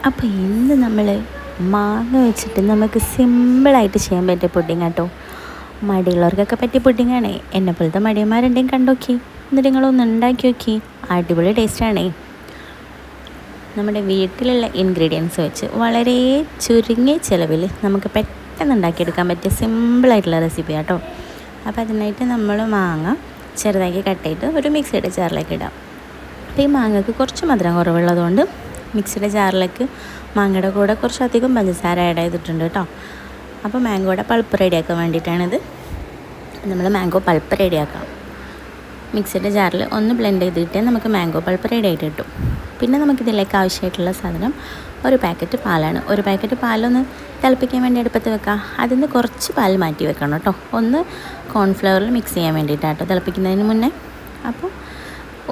അപ്പോൾ ഇന്ന് നമ്മൾ മാങ്ങ വെച്ചിട്ട് നമുക്ക് സിമ്പിളായിട്ട് ചെയ്യാൻ പറ്റിയ പുഡിങ് കേട്ടോ. മടിയുള്ളവർക്കൊക്കെ പറ്റിയ പുഡിങ്ങാണേ. എന്നെപ്പോലത്തെ മടിയന്മാരുണ്ടെങ്കിൽ കണ്ടോക്കി, എന്നിട്ട് നിങ്ങളൊന്ന് ഉണ്ടാക്കി നോക്കി. അടിപൊളി ടേസ്റ്റാണേ. നമ്മുടെ വീട്ടിലുള്ള ഇൻഗ്രീഡിയൻസ് വെച്ച് വളരെ ചുരുങ്ങിയ ചിലവിൽ നമുക്ക് പെട്ടെന്ന് ഉണ്ടാക്കിയെടുക്കാൻ പറ്റിയ സിമ്പിളായിട്ടുള്ള റെസിപ്പി കേട്ടോ. അപ്പോൾ അതിനായിട്ട് നമ്മൾ മാങ്ങ ചെറുതാക്കി കട്ട് ചെയ്ത് ഒരു മിക്സിയുടെ ജാറിലേക്ക് ഇടാം. അപ്പോൾ ഈ മാങ്ങയ്ക്ക് കുറച്ച് മധുരം കുറവുള്ളതുകൊണ്ട് മിക്സിയുടെ ജാറിലേക്ക് മാങ്ങയുടെ കൂടെ കുറച്ചധികം പഞ്ചസാര ആഡ് ചെയ്തിട്ടുണ്ട് കേട്ടോ. അപ്പോൾ മാംഗോയുടെ പൾപ്പ് റെഡിയാക്കാൻ വേണ്ടിയിട്ടാണിത്. നമ്മൾ മാംഗോ പൾപ്പ് റെഡിയാക്കാം. മിക്സിയുടെ ജാറിൽ ഒന്ന് ബ്ലെൻഡ് ചെയ്തിട്ട് നമുക്ക് മാംഗോ പൾപ്പ് റെഡി ആയിട്ട് കിട്ടും. പിന്നെ നമുക്കിതിലേക്ക് ആവശ്യമായിട്ടുള്ള സാധനം ഒരു പാക്കറ്റ് പാലാണ്. ഒരു പാക്കറ്റ് പാലൊന്ന് തിളപ്പിക്കാൻ വേണ്ടി അടുപ്പത്ത് വെക്കാം. അതിൽ നിന്ന് കുറച്ച് പാൽ മാറ്റി വെക്കണം കേട്ടോ. ഒന്ന് കോൺഫ്ലവറിൽ മിക്സ് ചെയ്യാൻ വേണ്ടിയിട്ടാണ് കേട്ടോ തിളപ്പിക്കുന്നതിന് മുന്നേ. അപ്പോൾ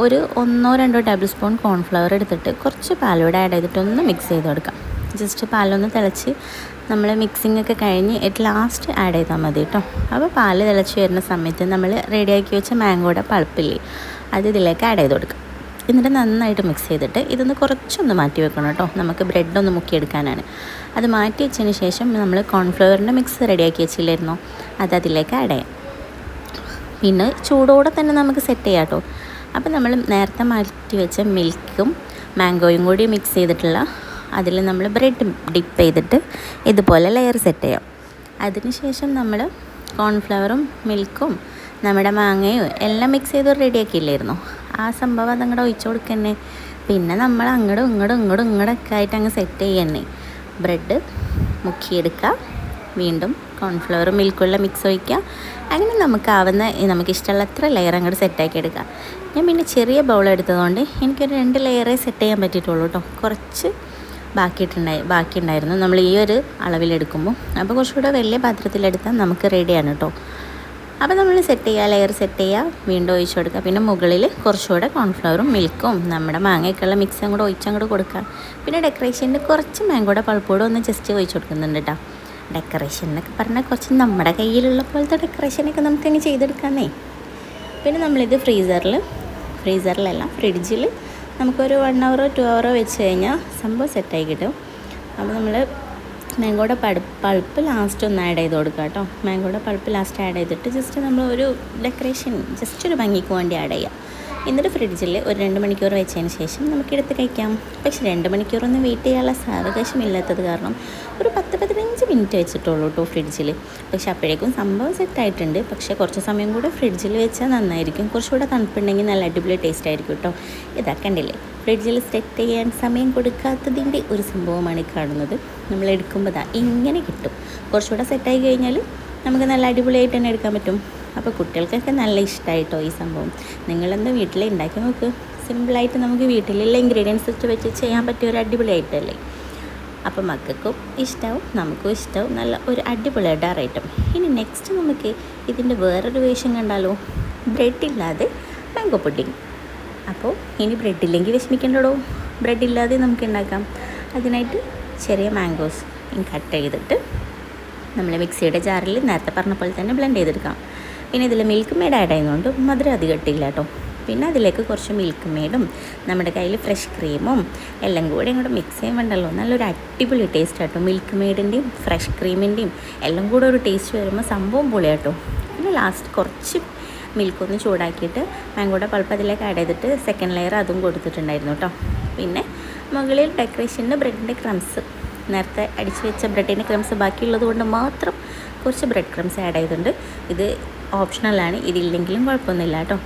ഒരു 1-2 ടേബിൾ സ്പൂൺ കോൺഫ്ലവർ എടുത്തിട്ട് കുറച്ച് പാലൂടെ ആഡ് ചെയ്തിട്ട് ഒന്ന് മിക്സ് ചെയ്ത് കൊടുക്കാം. ജസ്റ്റ് പാലൊന്ന് തിളച്ച് നമ്മൾ മിക്സിംഗ് ഒക്കെ കഴിഞ്ഞ് ലാസ്റ്റ് ആഡ് ചെയ്താൽ മതി കേട്ടോ. അപ്പോൾ പാല് തിളച്ച് വരുന്ന സമയത്ത് നമ്മൾ റെഡിയാക്കി വെച്ച മാംഗോയുടെ പൾപ്പില്ലേ അത് ഇതിലേക്ക് ആഡ് ചെയ്ത് കൊടുക്കാം. എന്നിട്ട് നന്നായിട്ട് മിക്സ് ചെയ്തിട്ട് ഇതൊന്ന് കുറച്ചൊന്ന് മാറ്റി വെക്കണം കേട്ടോ. നമുക്ക് ബ്രെഡൊന്ന് മുക്കിയെടുക്കാനാണ്. അത് മാറ്റി വെച്ചതിന് ശേഷം നമ്മൾ കോൺഫ്ലവറിൻ്റെ മിക്സ് റെഡിയാക്കി വെച്ചില്ലായിരുന്നോ അത് അതിലേക്ക് ആഡ് ചെയ്യാം. പിന്നെ ചൂടോടെ തന്നെ നമുക്ക് സെറ്റ് ചെയ്യാം കേട്ടോ. അപ്പോൾ നമ്മൾ നേരത്തെ മാറ്റി വെച്ച മിൽക്കും മാംഗോയും കൂടി മിക്സ് ചെയ്തിട്ടുള്ള അതിൽ നമ്മൾ ബ്രെഡ് ഡിപ്പ് ചെയ്തിട്ട് ഇതുപോലെ ലെയർ സെറ്റ് ചെയ്യാം. അതിനുശേഷം നമ്മൾ കോൺഫ്ലവറും മിൽക്കും നമ്മുടെ മാങ്ങയും എല്ലാം മിക്സ് ചെയ്ത് റെഡിയാക്കിയില്ലായിരുന്നു. ആ സംഭവം അതങ്ങോട്ട് ഒഴിച്ചു കൊടുക്കന്നെ. പിന്നെ നമ്മൾ ഇങ്ങോട്ടൊക്കെ ആയിട്ട് അങ്ങ് സെറ്റ് ചെയ്യണേ. ബ്രെഡ് മുക്കിയെടുക്കുക, വീണ്ടും കോൺഫ്ലവറും മിൽക്കുള്ള മിക്സ് ഒഴിക്കുക. അങ്ങനെ നമുക്കിഷ്ടമുള്ള എത്ര ലെയർ അങ്ങോട്ട് സെറ്റാക്കി എടുക്കുക. ഞാൻ പിന്നെ ചെറിയ ബൗൾ എടുത്തതുകൊണ്ട് എനിക്കൊരു 2 ലെയറേ സെറ്റ് ചെയ്യാൻ പറ്റിയിട്ടുള്ളൂ കേട്ടോ. കുറച്ച് ബാക്കിയുണ്ടായിരുന്നു നമ്മൾ ഈ ഒരു അളവിലെടുക്കുമ്പോൾ. അപ്പോൾ കുറച്ചുകൂടെ വലിയ പാത്രത്തിലെടുത്താൽ നമുക്ക് റെഡിയാണ് കേട്ടോ. അപ്പോൾ നമ്മൾ ലെയർ സെറ്റ് ചെയ്യുക, വീണ്ടും ഒഴിച്ചു കൊടുക്കുക. പിന്നെ മുകളിൽ കുറച്ചുകൂടെ കോൺഫ്ലവറും മിൽക്കും നമ്മുടെ മാങ്ങയൊക്കെയുള്ള മിക്സ് അങ്ങോട്ട് ഒഴിച്ചങ്ങോട്ട് കൊടുക്കുക. പിന്നെ ഡെക്കറേഷൻ്റെ കുറച്ച് മാംഗോയുടെ പൾപ്പോടെ ഒന്ന് ജസ്റ്റ് ഒഴിച്ചു കൊടുക്കുന്നുണ്ട് കേട്ടോ. ഡെക്കറേഷൻ എന്നൊക്കെ പറഞ്ഞാൽ കുറച്ച് നമ്മുടെ കയ്യിലുള്ള പോലത്തെ ഡെക്കറേഷനൊക്കെ നമുക്കങ്ങ് ചെയ്തെടുക്കാമെന്നേ. പിന്നെ നമ്മളിത് ഫ്രീസറിലല്ല ഫ്രിഡ്ജിൽ നമുക്കൊരു 1 hour 2 hour വെച്ച് കഴിഞ്ഞാൽ സംഭവം സെറ്റായി കിട്ടും. അപ്പോൾ നമ്മൾ മാംഗോയുടെ പൾപ്പ് ലാസ്റ്റ് ഒന്ന് ആഡ് ചെയ്ത് കൊടുക്കുക കേട്ടോ. മാംഗോയുടെ പൾപ്പ് ലാസ്റ്റ് ആഡ് ചെയ്തിട്ട് ജസ്റ്റ് നമ്മൾ ഒരു ഡെക്കറേഷൻ ജസ്റ്റ് ഒരു ഭംഗിക്ക് വേണ്ടി ആഡ് ചെയ്യുക. എന്നിട്ട് ഫ്രിഡ്ജിൽ ഒരു 2 മണിക്കൂർ വെച്ചതിന് ശേഷം നമുക്കെടുത്ത് കഴിക്കാം. പക്ഷേ 2 മണിക്കൂറൊന്നും വെയിറ്റ് ചെയ്യാനുള്ള സാവകാശമില്ലാത്തത് കാരണം ഒരു 10-15 മിനിറ്റ് വെച്ചിട്ടുള്ളൂ കേട്ടോ ഫ്രിഡ്ജിൽ. പക്ഷേ അപ്പോഴേക്കും സംഭവം സെറ്റായിട്ടുണ്ട്. പക്ഷേ കുറച്ച് സമയം കൂടെ ഫ്രിഡ്ജിൽ വെച്ചാൽ നന്നായിരിക്കും. കുറച്ചുകൂടെ തണുപ്പുണ്ടെങ്കിൽ നല്ല അടിപൊളി ടേസ്റ്റ് ആയിരിക്കും കേട്ടോ. ഇതാക്കണ്ടില്ലേ, ഫ്രിഡ്ജിൽ സെറ്റ് ചെയ്യാൻ സമയം കൊടുക്കാത്തതിൻ്റെ ഒരു സംഭവമാണ് ഈ കാണുന്നത്. നമ്മൾ എടുക്കുമ്പോൾ ഇങ്ങനെ കിട്ടും. കുറച്ചുകൂടെ സെറ്റായി കഴിഞ്ഞാൽ നമുക്ക് നല്ല അടിപൊളിയായിട്ട് തന്നെ എടുക്കാൻ പറ്റും. അപ്പോൾ കുട്ടികൾക്കൊക്കെ നല്ല ഇഷ്ടമായിട്ടോ ഈ സംഭവം. നിങ്ങളെന്താ വീട്ടിൽ ഉണ്ടാക്കി നോക്ക്. സിമ്പിളായിട്ട് നമുക്ക് വീട്ടിലുള്ള ഇൻഗ്രീഡിയൻസ് വെച്ച് ചെയ്യാൻ പറ്റിയ ഒരു അടിപൊളിയായിട്ടല്ലേ. അപ്പോൾ മക്കൾക്കും ഇഷ്ടമാവും, നമുക്കും ഇഷ്ടമാവും. നല്ല ഒരു അടിപൊളി ഐറ്റം. ഇനി നെക്സ്റ്റ് നമുക്ക് ഇതിൻ്റെ വേറൊരു വേഷം കണ്ടാലോ, ബ്രെഡില്ലാതെ മാംഗോ പുഡിങ്. അപ്പോൾ ഇനി ബ്രെഡില്ലെങ്കിൽ വിഷമിക്കേണ്ടടോ, ബ്രെഡില്ലാതെ നമുക്ക് ഉണ്ടാക്കാം. അതിനായിട്ട് ചെറിയ മാംഗോസ് കട്ട് ചെയ്തിട്ട് നമ്മൾ മിക്സിയുടെ ജാറിൽ നേരത്തെ പറഞ്ഞ പോലെ തന്നെ ബ്ലെൻഡ് ചെയ്തെടുക്കാം. പിന്നെ ഇതിൽ മിൽക്ക് മെയ്ഡ് ആഡ് ചെയ്യുന്നതുകൊണ്ട് മധുരം അധികം ഇട്ടില്ല കേട്ടോ. പിന്നെ അതിലേക്ക് കുറച്ച് മിൽക്ക് മെയ്ഡും നമ്മുടെ കയ്യിൽ ഫ്രഷ് ക്രീമും എല്ലാം കൂടി അങ്ങോട്ട് മിക്സ് ചെയ്യുമ്പോണ്ടല്ലോ നല്ലൊരു അടിപൊളി ടേസ്റ്റ് കേട്ടോ. മിൽക്ക് മെയ്ഡിൻ്റെയും ഫ്രഷ് ക്രീമിൻ്റെയും എല്ലാം കൂടെ ഒരു ടേസ്റ്റ് വരുമ്പോൾ സംഭവം പൊളിയാട്ടോ. പിന്നെ ലാസ്റ്റ് കുറച്ച് മിൽക്കൊന്ന് ചൂടാക്കിയിട്ട് മാംഗോയുടെ പൾപ്പ് അതിലേക്ക് ആഡ് ചെയ്തിട്ട് സെക്കൻഡ് ലെയർ അതും കൊടുത്തിട്ടുണ്ടായിരുന്നു കേട്ടോ. പിന്നെ മുകളിൽ ഡെക്കറേഷൻ്റെ ബ്രെഡിൻ്റെ ക്രംസ്, നേരത്തെ അടിച്ച് വെച്ച ബ്രെഡിൻ്റെ ക്രംസ് ബാക്കിയുള്ളത് കൊണ്ട് മാത്രം കുറച്ച് ബ്രെഡ് ക്രംസ് ആഡ് ചെയ്തിട്ടുണ്ട്. ഇത് ഓപ്ഷണലാണ്, ഇതില്ലെങ്കിലും കുഴപ്പമൊന്നുമില്ല കേട്ടോ.